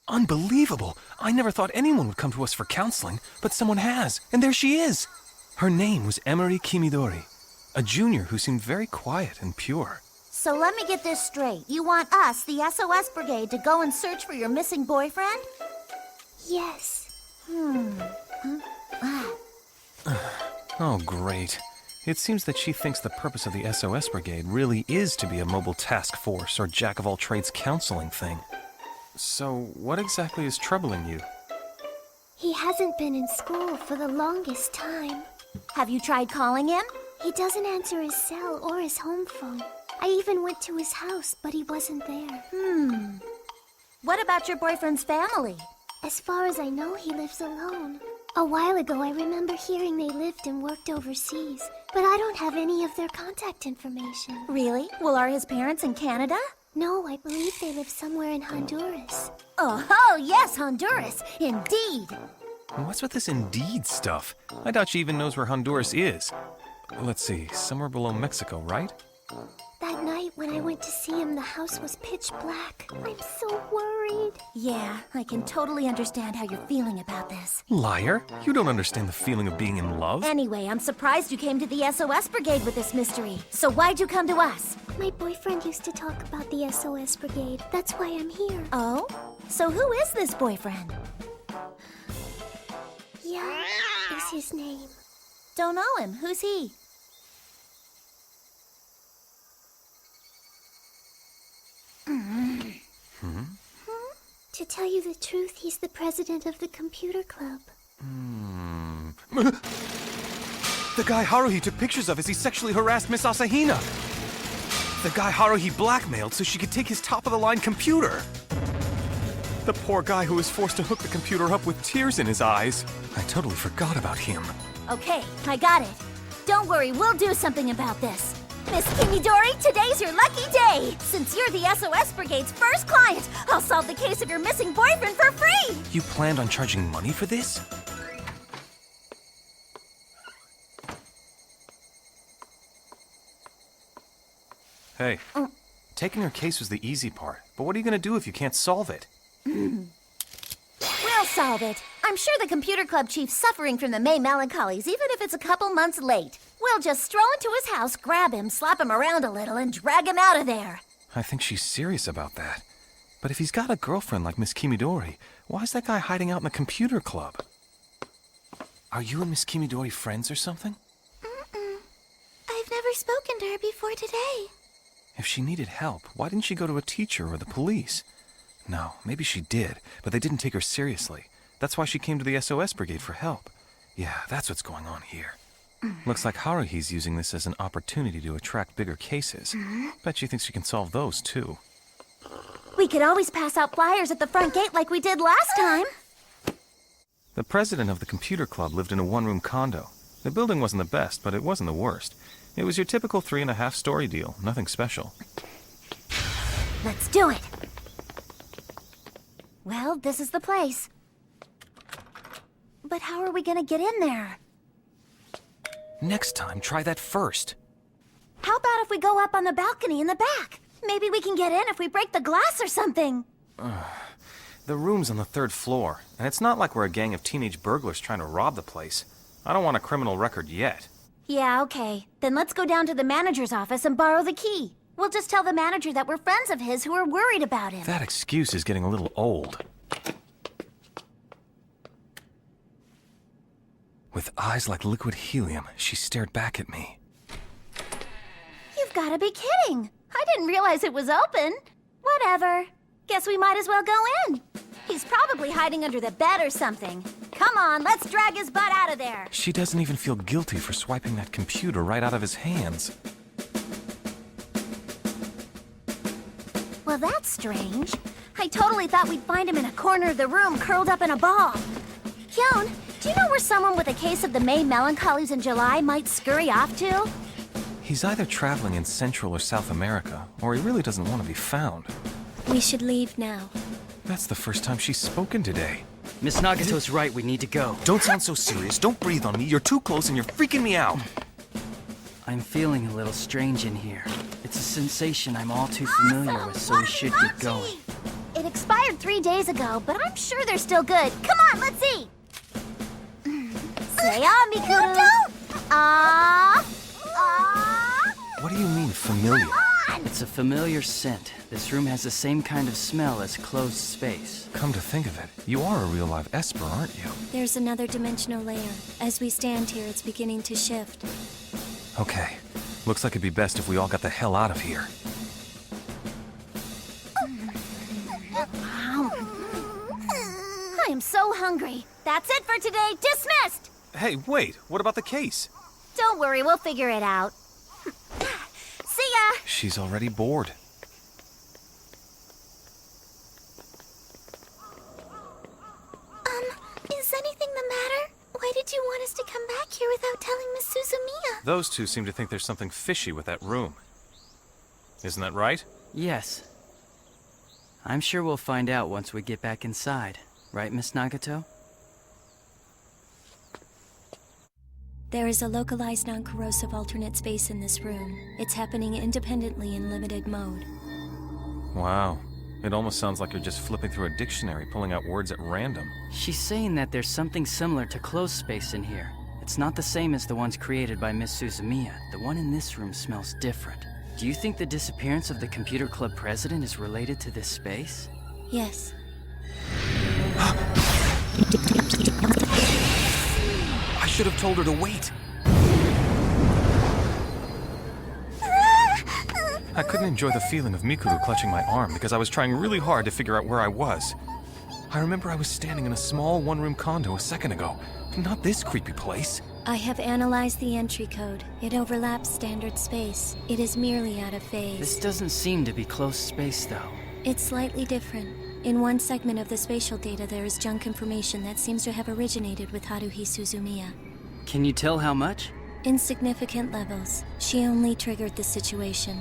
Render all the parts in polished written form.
Unbelievable! I never thought anyone would come to us for counseling, but someone has, and there she is! Her name was Emery Kimidori, a junior who seemed very quiet and pure. So let me get this straight. You want us, the SOS Brigade, to go and search for your missing boyfriend? Yes. Oh, great. It seems that she thinks the purpose of the SOS Brigade really is to be a mobile task force or jack-of-all-trades counseling thing. So, what exactly is troubling you? He hasn't been in school for the longest time. Have you tried calling him? He doesn't answer his cell or his home phone. I even went to his house, but he wasn't there. What about your boyfriend's family? As far as I know, he lives alone. A while ago, I remember hearing they lived and worked overseas, but I don't have any of their contact information. Really? Well, are his parents in Canada? No, I believe they live somewhere in Honduras. Oh, yes, Honduras. Indeed. What's with this Indeed stuff? I doubt she even knows where Honduras is. Let's see, somewhere below Mexico, right? That night when I went to see him, the house was pitch black. I'm so worried. Yeah, I can totally understand how you're feeling about this. Liar! You don't understand the feeling of being in love. Anyway, I'm surprised you came to the SOS Brigade with this mystery. So why'd you come to us? My boyfriend used to talk about the SOS Brigade. That's why I'm here. Oh? So who is this boyfriend? Yeah, is his name. Don't know him. Who's he? To tell you the truth, he's the president of the computer club. The guy Haruhi took pictures of as he sexually harassed Miss Asahina. The guy Haruhi blackmailed so she could take his top-of-the-line computer. The poor guy who was forced to hook the computer up with tears in his eyes. I totally forgot about him. Okay, I got it. Don't worry, we'll do something about this. Miss Kimidori, today's your lucky day! Since you're the SOS Brigade's first client, I'll solve the case of your missing boyfriend for free! You planned on charging money for this? Hey, taking her case was the easy part, but what are you gonna do if you can't solve it? We'll solve it. I'm sure the computer club chief's suffering from the May Melancholies, even if it's a couple months late. We'll just stroll into his house, grab him, slap him around a little, and drag him out of there. I think she's serious about that. But if he's got a girlfriend like Miss Kimidori, why is that guy hiding out in the computer club? Are you and Miss Kimidori friends or something? I've never spoken to her before today. If she needed help, why didn't she go to a teacher or the police? No, maybe she did, but they didn't take her seriously. That's why she came to the SOS Brigade for help. Yeah, that's what's going on here. Looks like Haruhi's using this as an opportunity to attract bigger cases. Bet she thinks she can solve those, too. We could always pass out flyers at the front gate like we did last time. The president of the computer club lived in a one-room condo. The building wasn't the best, but it wasn't the worst. It was your typical 3.5-story deal, nothing special. Let's do it. Well, this is the place. But how are we gonna get in there? Next time, try that first. How about if we go up on the balcony in the back? Maybe we can get in if we break the glass or something. The room's on the 3rd floor, and it's not like we're a gang of teenage burglars trying to rob the place. I don't want a criminal record yet. Yeah, okay. Then let's go down to the manager's office and borrow the key. We'll just tell the manager that we're friends of his who are worried about him. That excuse is getting a little old. With eyes like liquid helium, she stared back at me. You've got to be kidding. I didn't realize it was open. Whatever. Guess we might as well go in. He's probably hiding under the bed or something. Come on, let's drag his butt out of there. She doesn't even feel guilty for swiping that computer right out of his hands. Well, that's strange. I totally thought we'd find him in a corner of the room, curled up in a ball. Hyun, do you know where someone with a case of the May Melancholies in July might scurry off to? He's either traveling in Central or South America, or he really doesn't want to be found. We should leave now. That's the first time she's spoken today. Miss Nagato's right, we need to go. Don't sound so serious. Don't breathe on me. You're too close and you're freaking me out. I'm feeling a little strange in here. It's a sensation I'm all too familiar with, so we should get going. It expired delivered 3 days ago, but I'm sure they're still good. Come on, let's see. Say on, Mikuru. No, don't. What do you mean, familiar? It's a familiar scent. This room has the same kind of smell as closed space. Come to think of it, you are a real live Esper, aren't you? There's another dimensional layer. As we stand here, it's beginning to shift. Okay. Looks like it'd be best if we all got the hell out of here. I am so hungry. That's it for today. Dismissed. Hey, wait, what about the case? Don't worry, we'll figure it out. See ya. She's already bored. Is anything the matter? Why did you want us to come back here without telling Miss Suzumiya? Those two seem to think there's something fishy with that room. Isn't that right? Yes. I'm sure we'll find out once we get back inside. Right, Miss Nagato? There is a localized non-corrosive alternate space in this room. It's happening independently in limited mode. Wow. It almost sounds like you're just flipping through a dictionary, pulling out words at random. She's saying that there's something similar to closed space in here. It's not the same as the ones created by Miss Suzumiya. The one in this room smells different. Do you think the disappearance of the computer club president is related to this space? Yes. I should have told her to wait. I couldn't enjoy the feeling of Mikuru clutching my arm because I was trying really hard to figure out where I was. I remember I was standing in a small one-room condo a second ago. Not this creepy place. I have analyzed the entry code. It overlaps standard space. It is merely out of phase. This doesn't seem to be closed space, though. It's slightly different. In one segment of the spatial data, there is junk information that seems to have originated with Haruhi Suzumiya. Can you tell how much? Insignificant levels. She only triggered the situation.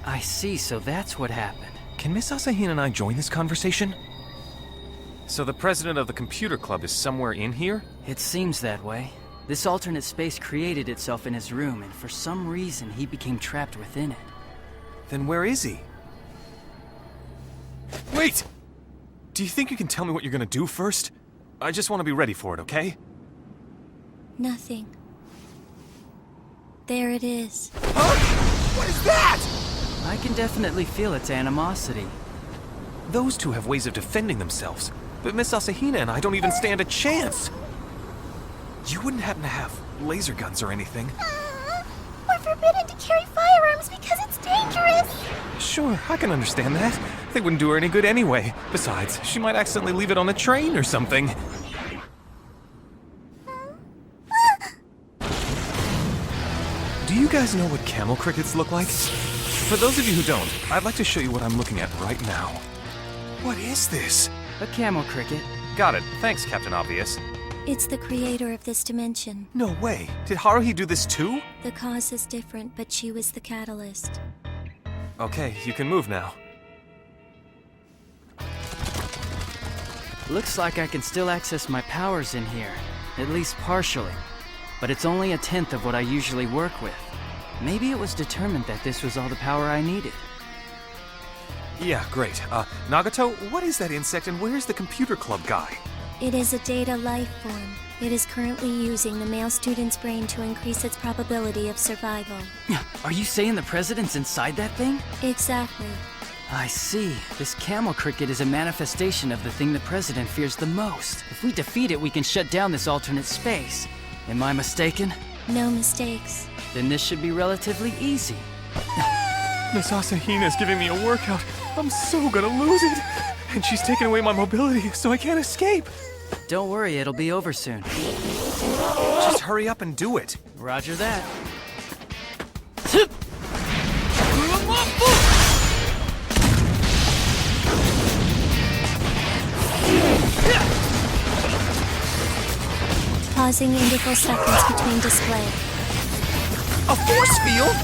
I see, so that's what happened. Can Miss Asahina and I join this conversation? So the president of the computer club is somewhere in here? It seems that way. This alternate space created itself in his room, and for some reason he became trapped within it. Then where is he? Wait! Do you think you can tell me what you're gonna do first? I just want to be ready for it, okay? Nothing. There it is. Huh? What is that? I can definitely feel its animosity. Those two have ways of defending themselves, but Miss Asahina and I don't even stand a chance. You wouldn't happen to have laser guns or anything? We're forbidden to carry firearms because it's dangerous. Sure, I can understand that. They wouldn't do her any good anyway. Besides, she might accidentally leave it on a train or something. Do you guys know what camel crickets look like? For those of you who don't, I'd like to show you what I'm looking at right now. What is this? A camel cricket. Got it. Thanks, Captain Obvious. It's the creator of this dimension. No way. Did Haruhi do this too? The cause is different, but she was the catalyst. Okay, you can move now. Looks like I can still access my powers in here, at least partially. But it's only a tenth of what I usually work with. Maybe it was determined that this was all the power I needed. Yeah, great. Nagato, what is that insect and where's the computer club guy? It is a data life form. It is currently using the male student's brain to increase its probability of survival. Are you saying the president's inside that thing? Exactly. I see. This camel cricket is a manifestation of the thing the president fears the most. If we defeat it, we can shut down this alternate space. Am I mistaken? No mistakes. Then this should be relatively easy. Miss Asahina's giving me a workout. I'm so gonna lose it. And she's taking away my mobility, so I can't escape. Don't worry, it'll be over soon. Just hurry up and do it. Roger that. Pausing indical seconds between display. A force field?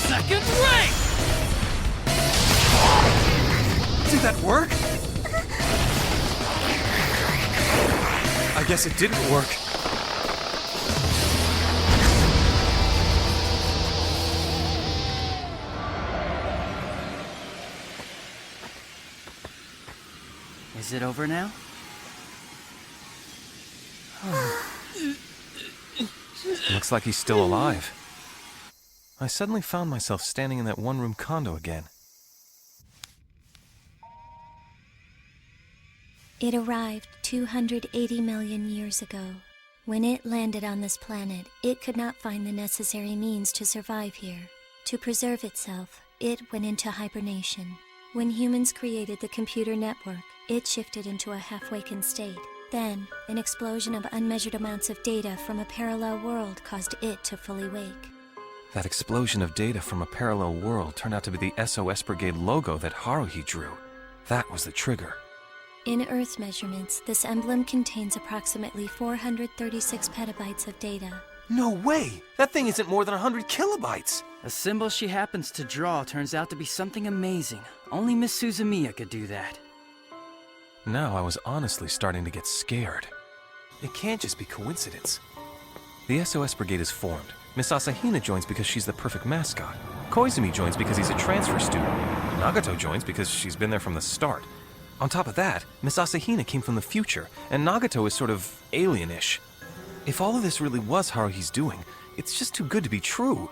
Second rank! Did that work? guess it didn't work. Is it over now? Looks like he's still alive. I suddenly found myself standing in that one-room condo again. It arrived 280 million years ago. When it landed on this planet, it could not find the necessary means to survive here. To preserve itself, it went into hibernation. When humans created the computer network, it shifted into a half-wakened state. Then, an explosion of unmeasured amounts of data from a parallel world caused it to fully wake. That explosion of data from a parallel world turned out to be the SOS Brigade logo that Haruhi drew. That was the trigger. In Earth measurements, this emblem contains approximately 436 petabytes of data. No way! That thing isn't more than 100 kilobytes! A symbol she happens to draw turns out to be something amazing. Only Miss Suzumiya could do that. Now I was honestly starting to get scared. It can't just be coincidence. The SOS Brigade is formed. Miss Asahina joins because she's the perfect mascot. Koizumi joins because he's a transfer student. Nagato joins because she's been there from the start. On top of that, Miss Asahina came from the future, and Nagato is sort of alienish. If all of this really was Haruhi's doing, it's just too good to be true.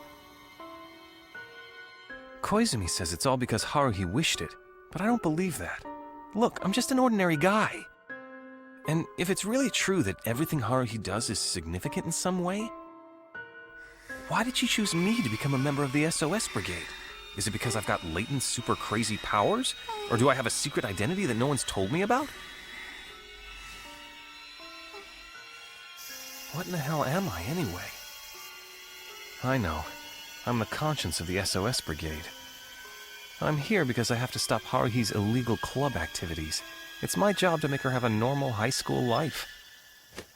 Koizumi says it's all because Haruhi wished it, but I don't believe that. Look, I'm just an ordinary guy. And if it's really true that everything Haruhi does is significant in some way, why did she choose me to become a member of the SOS Brigade? Is it because I've got latent super crazy powers? Or do I have a secret identity that no one's told me about? What in the hell am I anyway? I know. I'm the conscience of the SOS Brigade. I'm here because I have to stop Haruhi's illegal club activities. It's my job to make her have a normal high school life.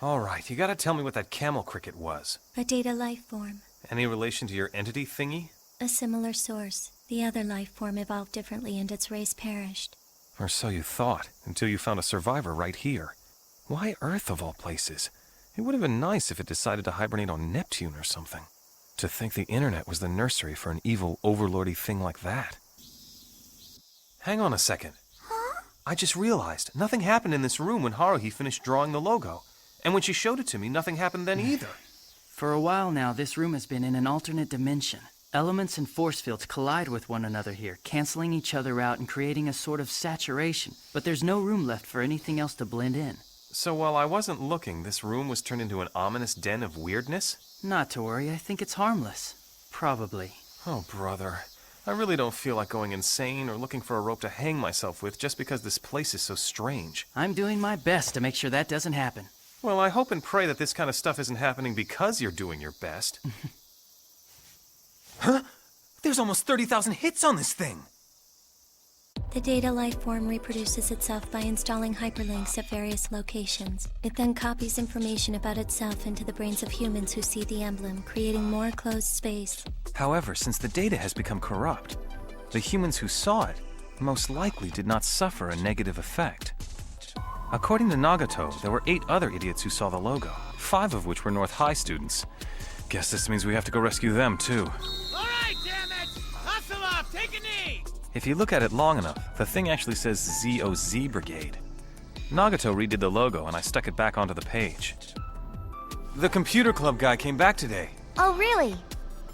All right, you gotta tell me what that camel cricket was. A data life form. Any relation to your entity thingy? A similar source. The other life form evolved differently and its race perished. Or so you thought, until you found a survivor right here. Why Earth of all places? It would have been nice if it decided to hibernate on Neptune or something. To think the internet was the nursery for an evil overlordy thing like that. Hang on a second. Huh? I just realized nothing happened in this room when Haruhi finished drawing the logo. And when she showed it to me, nothing happened then either. For a while now, this room has been in an alternate dimension. Elements and force fields collide with one another here, canceling each other out and creating a sort of saturation. But there's no room left for anything else to blend in. So while I wasn't looking, this room was turned into an ominous den of weirdness? Not to worry, I think it's harmless. Probably. Oh, brother. I really don't feel like going insane or looking for a rope to hang myself with just because this place is so strange. I'm doing my best to make sure that doesn't happen. Well, I hope and pray that this kind of stuff isn't happening because you're doing your best. Huh? There's almost 30,000 hits on this thing! The data life form reproduces itself by installing hyperlinks at various locations. It then copies information about itself into the brains of humans who see the emblem, creating more closed space. However, since the data has become corrupt, the humans who saw it most likely did not suffer a negative effect. According to Nagato, there were 8 other idiots who saw the logo, 5 of which were North High students. Guess this means we have to go rescue them, too. All right, damn it! Hustle up! Take a knee! If you look at it long enough, the thing actually says ZOZ Brigade. Nagato redid the logo and I stuck it back onto the page. The computer club guy came back today. Oh, really?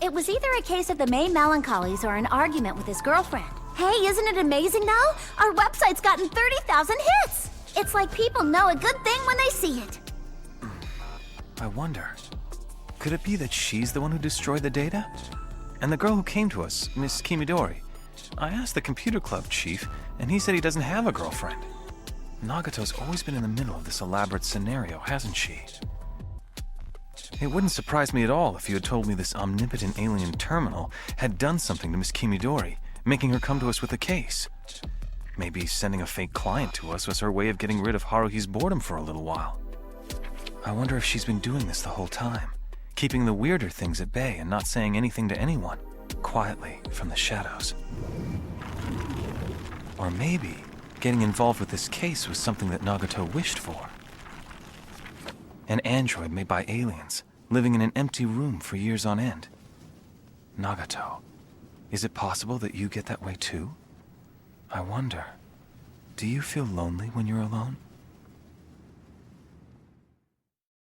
It was either a case of the May Melancholies or an argument with his girlfriend. Hey, isn't it amazing though? Our website's gotten 30,000 hits! It's like people know a good thing when they see it. I wonder, could it be that she's the one who destroyed the data? And the girl who came to us, Miss Kimidori, I asked the computer club chief, and he said he doesn't have a girlfriend. Nagato's always been in the middle of this elaborate scenario, hasn't she? It wouldn't surprise me at all if you had told me this omnipotent alien terminal had done something to Miss Kimidori, making her come to us with a case. Maybe sending a fake client to us was her way of getting rid of Haruhi's boredom for a little while. I wonder if she's been doing this the whole time, keeping the weirder things at bay and not saying anything to anyone, quietly from the shadows. Or maybe getting involved with this case was something that Nagato wished for. An android made by aliens, living in an empty room for years on end. Nagato, is it possible that you get that way too? I wonder, do you feel lonely when you're alone?